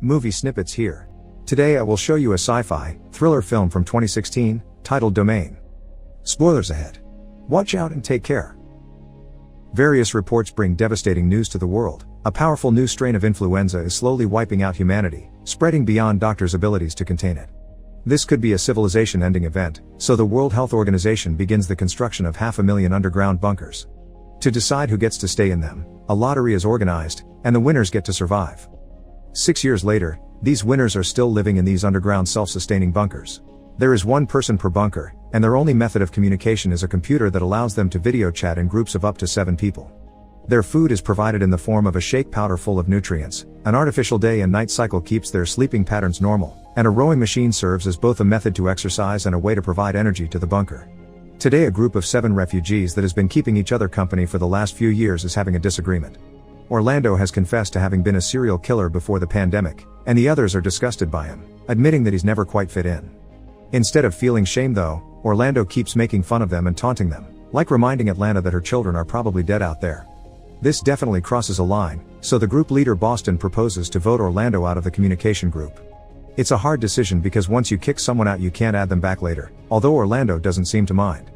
Movie snippets here. Today I will show you a sci-fi, thriller film from 2016, titled Domain. Spoilers ahead. Watch out and take care. Various reports bring devastating news to the world. A powerful new strain of influenza is slowly wiping out humanity, spreading beyond doctors' abilities to contain it. This could be a civilization-ending event, so the World Health Organization begins the construction of 500,000 underground bunkers. To decide who gets to stay in them, a lottery is organized, and the winners get to survive. 6 years later, these winners are still living in these underground self-sustaining bunkers. There is one person per bunker, and their only method of communication is a computer that allows them to video chat in groups of up to 7 people. Their food is provided in the form of a shake powder full of nutrients. An artificial day and night cycle keeps their sleeping patterns normal, and a rowing machine serves as both a method to exercise and a way to provide energy to the bunker. Today a group of 7 refugees that has been keeping each other company for the last few years is having a disagreement. Orlando has confessed to having been a serial killer before the pandemic, and the others are disgusted by him, admitting that he's never quite fit in. Instead of feeling shame though, Orlando keeps making fun of them and taunting them, like reminding Atlanta that her children are probably dead out there. This definitely crosses a line, so the group leader Boston proposes to vote Orlando out of the communication group. It's a hard decision because once you kick someone out you can't add them back later, although Orlando doesn't seem to mind.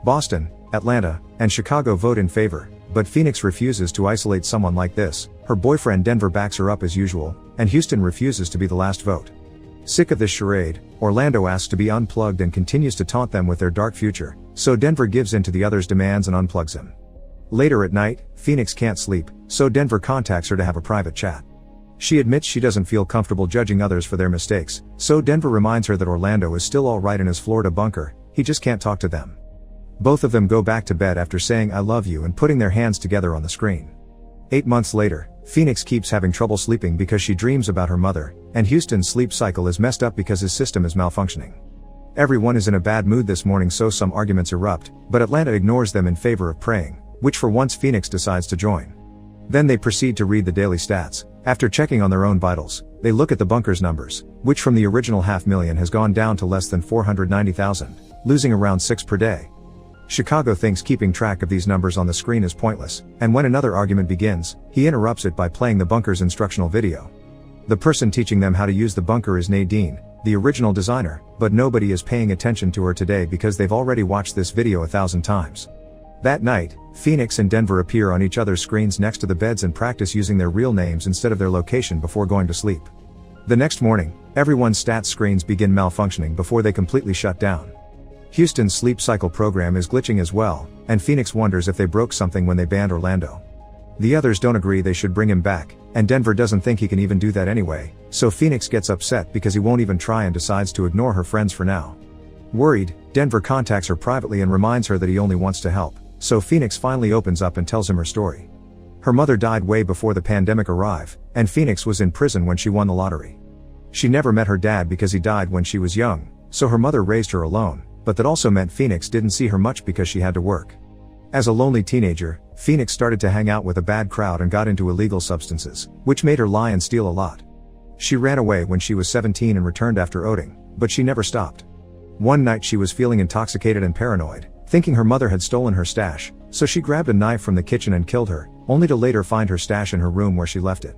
Boston, Atlanta, and Chicago vote in favor, but Phoenix refuses to isolate someone like this. Her boyfriend Denver backs her up as usual, and Houston refuses to be the last vote. Sick of this charade, Orlando asks to be unplugged and continues to taunt them with their dark future, so Denver gives in to the others' demands and unplugs him. Later at night, Phoenix can't sleep, so Denver contacts her to have a private chat. She admits she doesn't feel comfortable judging others for their mistakes, so Denver reminds her that Orlando is still alright in his Florida bunker, he just can't talk to them. Both of them go back to bed after saying I love you and putting their hands together on the screen. 8 months later, Phoenix keeps having trouble sleeping because she dreams about her mother, and Houston's sleep cycle is messed up because his system is malfunctioning. Everyone is in a bad mood this morning, so some arguments erupt, but Atlanta ignores them in favor of praying, which for once Phoenix decides to join. Then they proceed to read the daily stats. After checking on their own vitals, they look at the bunker's numbers, which from the original 500,000 has gone down to less than 490,000, losing around 6 per day. Chicago thinks keeping track of these numbers on the screen is pointless, and when another argument begins, he interrupts it by playing the bunker's instructional video. The person teaching them how to use the bunker is Nadine, the original designer, but nobody is paying attention to her today because they've already watched this video 1,000 times. That night, Phoenix and Denver appear on each other's screens next to the beds and practice using their real names instead of their location before going to sleep. The next morning, everyone's stats screens begin malfunctioning before they completely shut down. Houston's sleep cycle program is glitching as well, and Phoenix wonders if they broke something when they banned Orlando. The others don't agree they should bring him back, and Denver doesn't think he can even do that anyway, so Phoenix gets upset because he won't even try and decides to ignore her friends for now. Worried, Denver contacts her privately and reminds her that he only wants to help, so Phoenix finally opens up and tells him her story. Her mother died way before the pandemic arrived, and Phoenix was in prison when she won the lottery. She never met her dad because he died when she was young, so her mother raised her alone, but that also meant Phoenix didn't see her much because she had to work. As a lonely teenager, Phoenix started to hang out with a bad crowd and got into illegal substances, which made her lie and steal a lot. She ran away when she was 17 and returned after outing, but she never stopped. One night she was feeling intoxicated and paranoid, thinking her mother had stolen her stash, so she grabbed a knife from the kitchen and killed her, only to later find her stash in her room where she left it.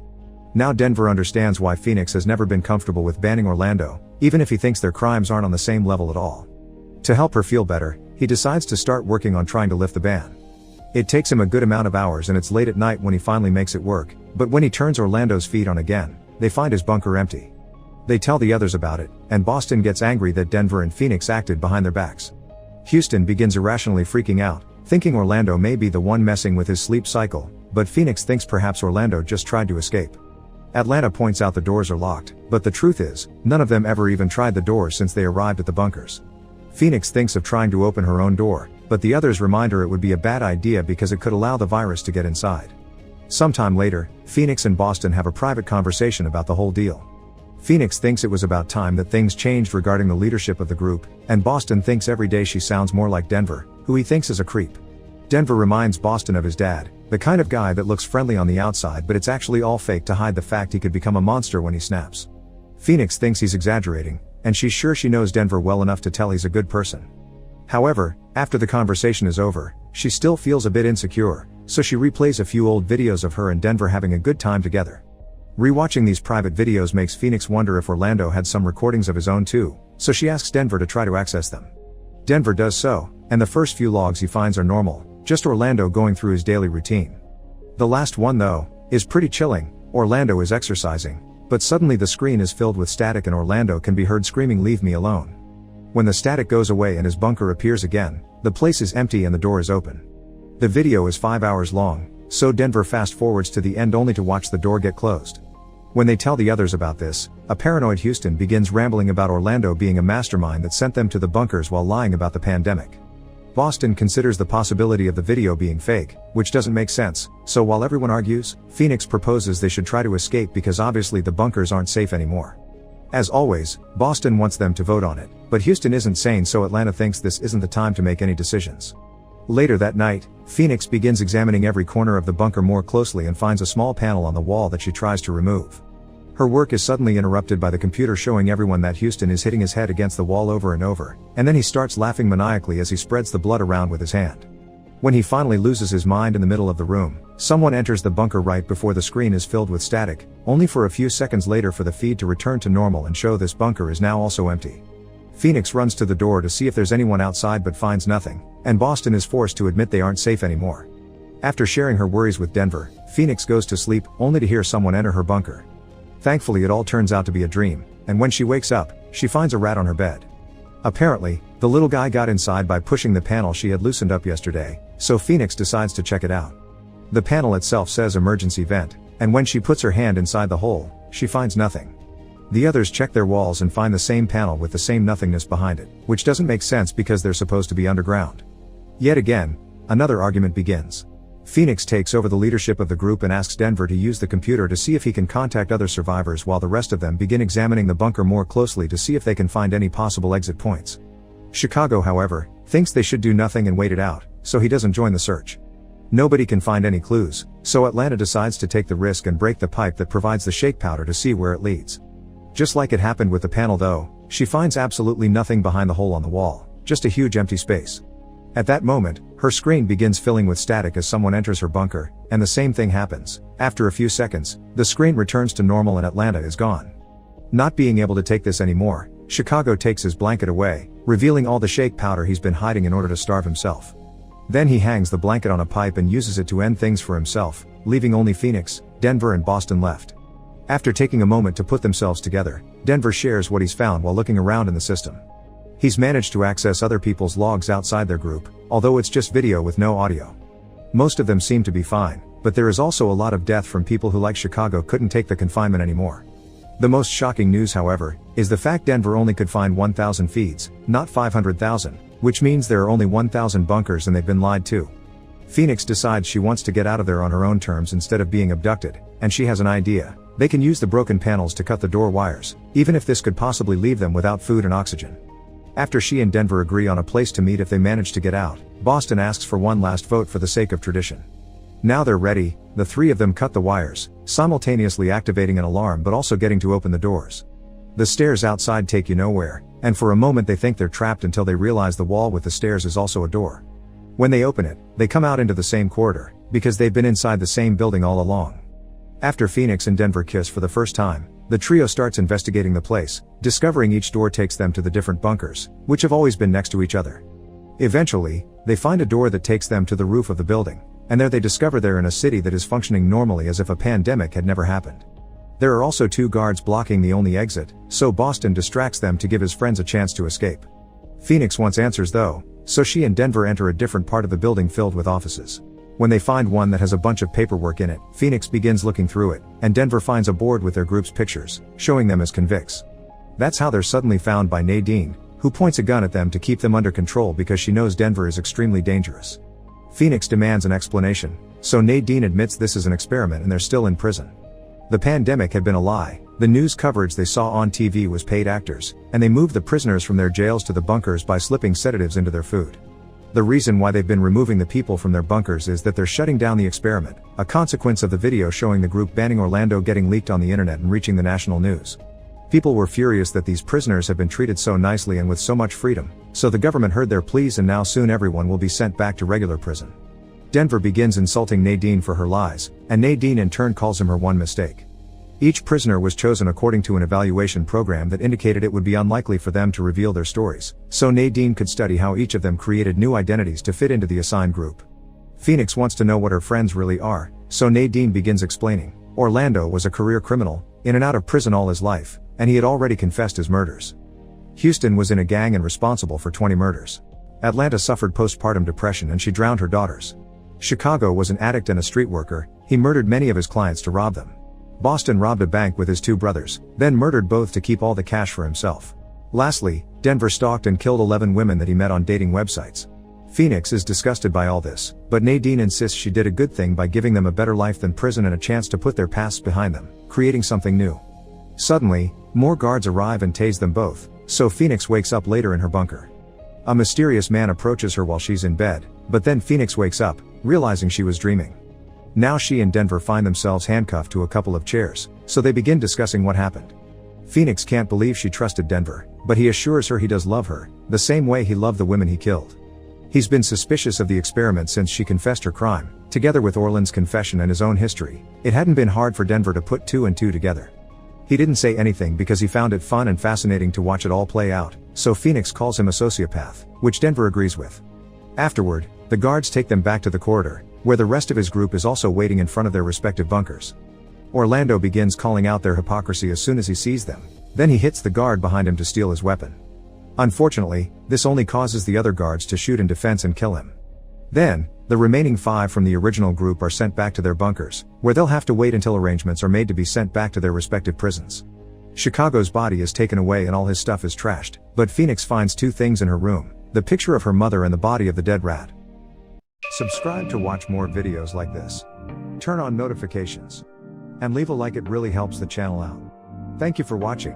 Now Denver understands why Phoenix has never been comfortable with banning Orlando, even if he thinks their crimes aren't on the same level at all. To help her feel better, he decides to start working on trying to lift the ban. It takes him a good amount of hours and it's late at night when he finally makes it work, but when he turns Orlando's feed on again, they find his bunker empty. They tell the others about it, and Boston gets angry that Denver and Phoenix acted behind their backs. Houston begins irrationally freaking out, thinking Orlando may be the one messing with his sleep cycle, but Phoenix thinks perhaps Orlando just tried to escape. Atlanta points out the doors are locked, but the truth is, none of them ever even tried the doors since they arrived at the bunkers. Phoenix thinks of trying to open her own door, but the others remind her it would be a bad idea because it could allow the virus to get inside. Sometime later, Phoenix and Boston have a private conversation about the whole deal. Phoenix thinks it was about time that things changed regarding the leadership of the group, and Boston thinks every day she sounds more like Denver, who he thinks is a creep. Denver reminds Boston of his dad, the kind of guy that looks friendly on the outside but it's actually all fake to hide the fact he could become a monster when he snaps. Phoenix thinks he's exaggerating, and she's sure she knows Denver well enough to tell he's a good person. However, after the conversation is over, she still feels a bit insecure, so she replays a few old videos of her and Denver having a good time together. Rewatching these private videos makes Phoenix wonder if Orlando had some recordings of his own too, so she asks Denver to try to access them. Denver does so, and the first few logs he finds are normal, just Orlando going through his daily routine. The last one though, is pretty chilling. Orlando is exercising, but suddenly the screen is filled with static and Orlando can be heard screaming, "Leave me alone." When the static goes away and his bunker appears again, the place is empty and the door is open. The video is 5 hours long, so Denver fast forwards to the end only to watch the door get closed. When they tell the others about this, a paranoid Houston begins rambling about Orlando being a mastermind that sent them to the bunkers while lying about the pandemic. Boston considers the possibility of the video being fake, which doesn't make sense, so while everyone argues, Phoenix proposes they should try to escape because obviously the bunkers aren't safe anymore. As always, Boston wants them to vote on it, but Houston isn't sane, so Atlanta thinks this isn't the time to make any decisions. Later that night, Phoenix begins examining every corner of the bunker more closely and finds a small panel on the wall that she tries to remove. Her work is suddenly interrupted by the computer showing everyone that Houston is hitting his head against the wall over and over, and then he starts laughing maniacally as he spreads the blood around with his hand. When he finally loses his mind in the middle of the room, someone enters the bunker right before the screen is filled with static, only for a few seconds later for the feed to return to normal and show this bunker is now also empty. Phoenix runs to the door to see if there's anyone outside but finds nothing, and Boston is forced to admit they aren't safe anymore. After sharing her worries with Denver, Phoenix goes to sleep, only to hear someone enter her bunker. Thankfully it all turns out to be a dream, and when she wakes up, she finds a rat on her bed. Apparently, the little guy got inside by pushing the panel she had loosened up yesterday, so Phoenix decides to check it out. The panel itself says emergency vent, and when she puts her hand inside the hole, she finds nothing. The others check their walls and find the same panel with the same nothingness behind it, which doesn't make sense because they're supposed to be underground. Yet again, another argument begins. Phoenix takes over the leadership of the group and asks Denver to use the computer to see if he can contact other survivors while the rest of them begin examining the bunker more closely to see if they can find any possible exit points. Chicago, however, thinks they should do nothing and wait it out, so he doesn't join the search. Nobody can find any clues, so Atlanta decides to take the risk and break the pipe that provides the shake powder to see where it leads. Just like it happened with the panel though, she finds absolutely nothing behind the hole on the wall, just a huge empty space. At that moment, her screen begins filling with static as someone enters her bunker, and the same thing happens. After a few seconds, the screen returns to normal and Atlanta is gone. Not being able to take this anymore, Chicago takes his blanket away, revealing all the shake powder he's been hiding in order to starve himself. Then he hangs the blanket on a pipe and uses it to end things for himself, leaving only Phoenix, Denver and Boston left. After taking a moment to put themselves together, Denver shares what he's found while looking around in the system. He's managed to access other people's logs outside their group, although it's just video with no audio. Most of them seem to be fine, but there is also a lot of death from people who, like Chicago, couldn't take the confinement anymore. The most shocking news, however, is the fact Denver only could find 1,000 feeds, not 500,000, which means there are only 1,000 bunkers and they've been lied to. Phoenix decides she wants to get out of there on her own terms instead of being abducted, and she has an idea. They can use the broken panels to cut the door wires, even if this could possibly leave them without food and oxygen. After she and Denver agree on a place to meet if they manage to get out, Boston asks for one last vote for the sake of tradition. Now they're ready, the three of them cut the wires, simultaneously activating an alarm but also getting to open the doors. The stairs outside take you nowhere, and for a moment they think they're trapped until they realize the wall with the stairs is also a door. When they open it, they come out into the same corridor, because they've been inside the same building all along. After Phoenix and Denver kiss for the first time, the trio starts investigating the place, discovering each door takes them to the different bunkers, which have always been next to each other. Eventually, they find a door that takes them to the roof of the building, and there they discover they're in a city that is functioning normally as if a pandemic had never happened. There are also 2 guards blocking the only exit, so Boston distracts them to give his friends a chance to escape. Phoenix wants answers though, so she and Denver enter a different part of the building filled with offices. When they find one that has a bunch of paperwork in it, Phoenix begins looking through it, and Denver finds a board with their group's pictures, showing them as convicts. That's how they're suddenly found by Nadine, who points a gun at them to keep them under control because she knows Denver is extremely dangerous. Phoenix demands an explanation, so Nadine admits this is an experiment and they're still in prison. The pandemic had been a lie, the news coverage they saw on TV was paid actors, and they moved the prisoners from their jails to the bunkers by slipping sedatives into their food. The reason why they've been removing the people from their bunkers is that they're shutting down the experiment, a consequence of the video showing the group banning Orlando getting leaked on the internet and reaching the national news. People were furious that these prisoners have been treated so nicely and with so much freedom, so the government heard their pleas and now soon everyone will be sent back to regular prison. Denver begins insulting Nadine for her lies, and Nadine in turn calls him her one mistake. Each prisoner was chosen according to an evaluation program that indicated it would be unlikely for them to reveal their stories, so Nadine could study how each of them created new identities to fit into the assigned group. Phoenix wants to know what her friends really are, so Nadine begins explaining. Orlando was a career criminal, in and out of prison all his life, and he had already confessed his murders. Houston was in a gang and responsible for 20 murders. Atlanta suffered postpartum depression and she drowned her daughters. Chicago was an addict and a street worker, he murdered many of his clients to rob them. Boston robbed a bank with his 2 brothers, then murdered both to keep all the cash for himself. Lastly, Denver stalked and killed 11 women that he met on dating websites. Phoenix is disgusted by all this, but Nadine insists she did a good thing by giving them a better life than prison and a chance to put their pasts behind them, creating something new. Suddenly, more guards arrive and tase them both, so Phoenix wakes up later in her bunker. A mysterious man approaches her while she's in bed, but then Phoenix wakes up, realizing she was dreaming. Now she and Denver find themselves handcuffed to a couple of chairs, so they begin discussing what happened. Phoenix can't believe she trusted Denver, but he assures her he does love her, the same way he loved the women he killed. He's been suspicious of the experiment since she confessed her crime, together with Orland's confession and his own history. It hadn't been hard for Denver to put 2 and 2 together. He didn't say anything because he found it fun and fascinating to watch it all play out, so Phoenix calls him a sociopath, which Denver agrees with. Afterward, the guards take them back to the corridor, where the rest of his group is also waiting in front of their respective bunkers. Orlando begins calling out their hypocrisy as soon as he sees them, then he hits the guard behind him to steal his weapon. Unfortunately, this only causes the other guards to shoot in defense and kill him. Then, the remaining 5 from the original group are sent back to their bunkers, where they'll have to wait until arrangements are made to be sent back to their respective prisons. Chicago's body is taken away and all his stuff is trashed, but Phoenix finds 2 things in her room, the picture of her mother and the body of the dead rat. Subscribe to watch more videos like this. Turn on notifications. And leave a like, it really helps the channel out. Thank you for watching.